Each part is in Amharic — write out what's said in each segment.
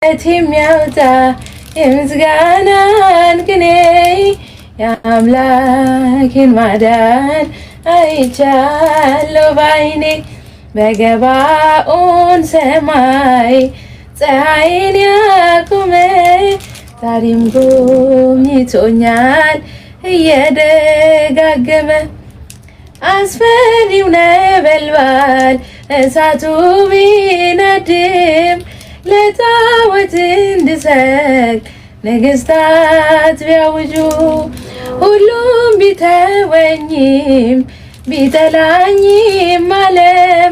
የሚያወጣ የምስጋናን ቅኔ የአምላኬን ማዳን አይቻለሁ ባይኔ በገባኦን ሰማይ ፀሐይን ያቆመ ዛሬም ጎብኝቶኛል እየደጋገመ አስፈሪው ነበልባል እሳቱ ቢነድም ለጣዖት እንድሰግድ ነገሥታት ቢያውጁ ሁሉም ቢተወኝም ቢጠላኝም ዓለም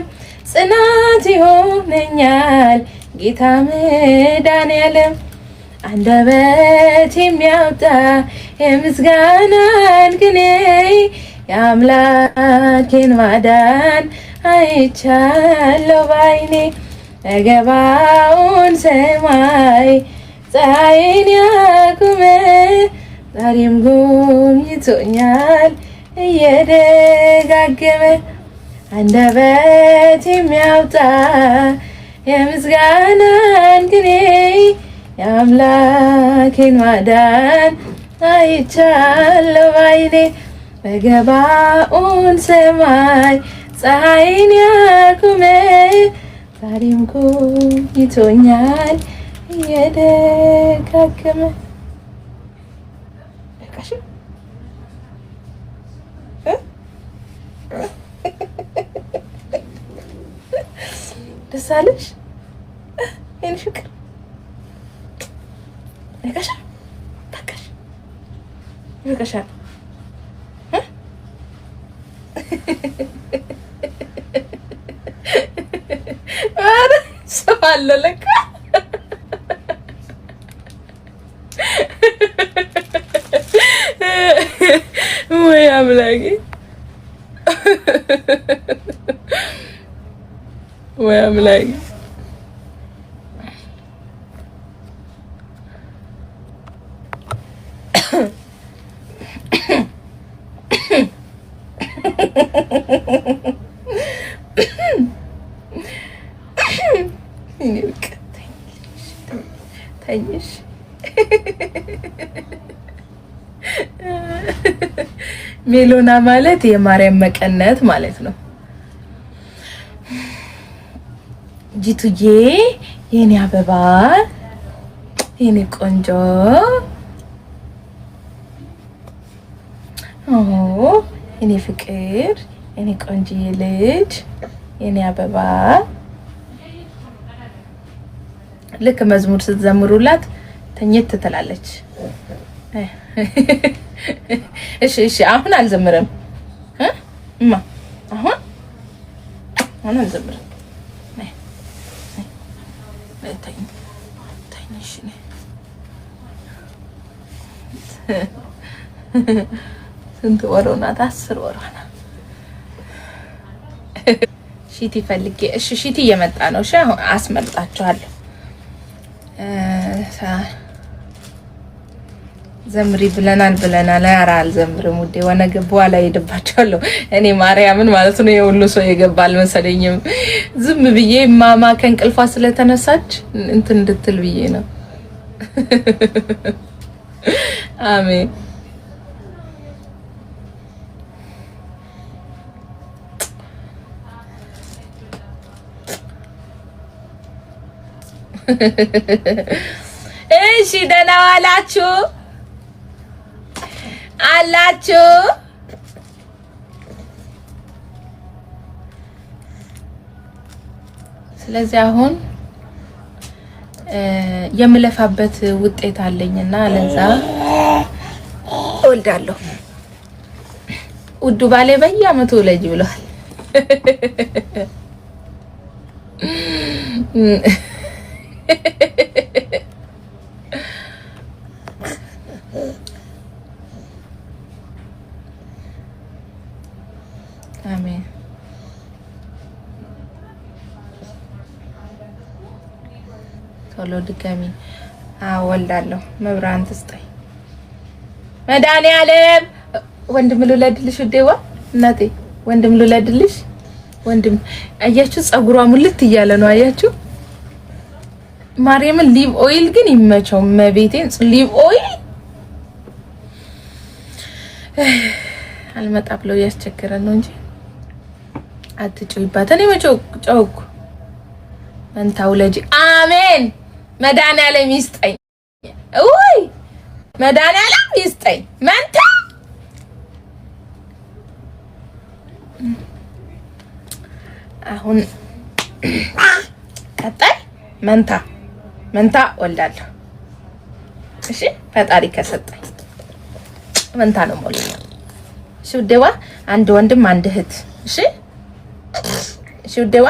ጽናት ይሆነኛል ጌታ መድኃኔዓለም። አንደበት የሚያወጣ የምስጋናን ቅኔ የአምላኬን ማዳን አይቻለሁ ባይኔ በገባኦን ሰማይ ፀሐይን ያቆመ ዛሬም ጎብኝቶኛል እየደጋገመ አንደበት የሚያወጣ የምስጋናን ቅኔ የአምላኬን ማዳን አይቻለሁ ባይኔ በገባኦን ሰማይ ፀሐይን ያቆመ ዛሬም ጎብኝቶኛል እየደጋገመ። ደስ አለሽ የኔ ፍቅር? ይበቃሻል፣ በቃሽ፣ ይበቃሻል። ኧረ ሰው አለ ለካ። ወይ አምላኬ፣ ወይ አምላኬ። ተኝሽ ሜሎና ማለት የማርያም መቀነት ማለት ነው። ጂቱዬ የኔ አበባ የኔ ቆንጆ የኔ ፍቅር የኔ ቆንጆዬ ልጅ የኔ አበባ ልክ መዝሙር ስትዘምሩላት ተኝት ትላለች። እሺ እሺ፣ አሁን አልዘምርም እማ፣ አሁን አልዘምርም። ተኝሽ ስንት ወር ሆናት? 10 ወር ሆና። ሺቲ ፈልጌ። እሺ ሺቲ እየመጣ ነው። እሺ አሁን አስመልጣችኋለሁ። ዘምሪ ብለናል። ኧረ አልዘምርም ውዴ፣ ወነገ በኋላ ሄድባቸዋለሁ እኔ ማርያምን ማለት ነው። የሁሉ ሰው የገባ አልመሰለኝም። ዝም ብዬ ማማ ከእንቅልፏ ስለተነሳች እንትን እንድትል ብዬ ነው። አሜን። እሺ ደህና ዋላችሁ አላችሁ? ስለዚህ አሁን የምለፋበት ውጤት አለኝና ለዛ እወልዳለሁ። ውዱ ባሌ በየአመቱ ወለጅ ብሏል። አሜን። ቶሎ ድጋሚ ወልዳለሁ። መብራን ትስጠኝ መድኃኒዓለም። ወንድም ልውለድልሽ ውዴዋ፣ እናቴ ወንድም ልውለድልሽ። ወንድም አያችሁ፣ ጸጉሯ ሙልት እያለ ነው አያችሁ። ማርያምን ሊቭ ኦይል ግን ይመቸው መቤቴን ሊቭ ኦይል አልመጣ ብለው ያስቸገረን ነው እንጂ አትጩይባት። እኔ መቼው ጮኩ መንታው ለጂ አሜን መድኃኒዓለም ይስጠኝ። ውይ መድኃኒዓለም ይስጠኝ መንታ አሁን ቀጣይ መንታ ወልዳለሁ። እሺ ፈጣሪ ከሰጠኝ መንታ ነው ሞልቶ። እሺ ውዴዋ አንድ ወንድም አንድ እህት። እሺ ውዴዋ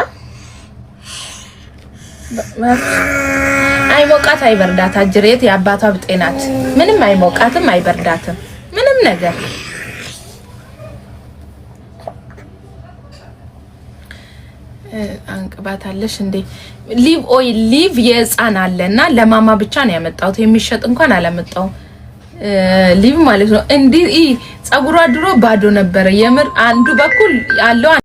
አይሞቃት አይበርዳት አጅሬት የአባቷ ብጤናት ምንም አይሞቃትም አይበርዳትም ምንም ነገር። አንቅባታለሽ እንዴ ሊቭ ኦይል ሊቭ የህፃን አለና ለማማ ብቻ ነው ያመጣሁት። የሚሸጥ እንኳን አላመጣሁም። ሊቭ ማለት ነው እንዲህ ጸጉሯ ድሮ ባዶ ነበረ የምር አንዱ በኩል ያለው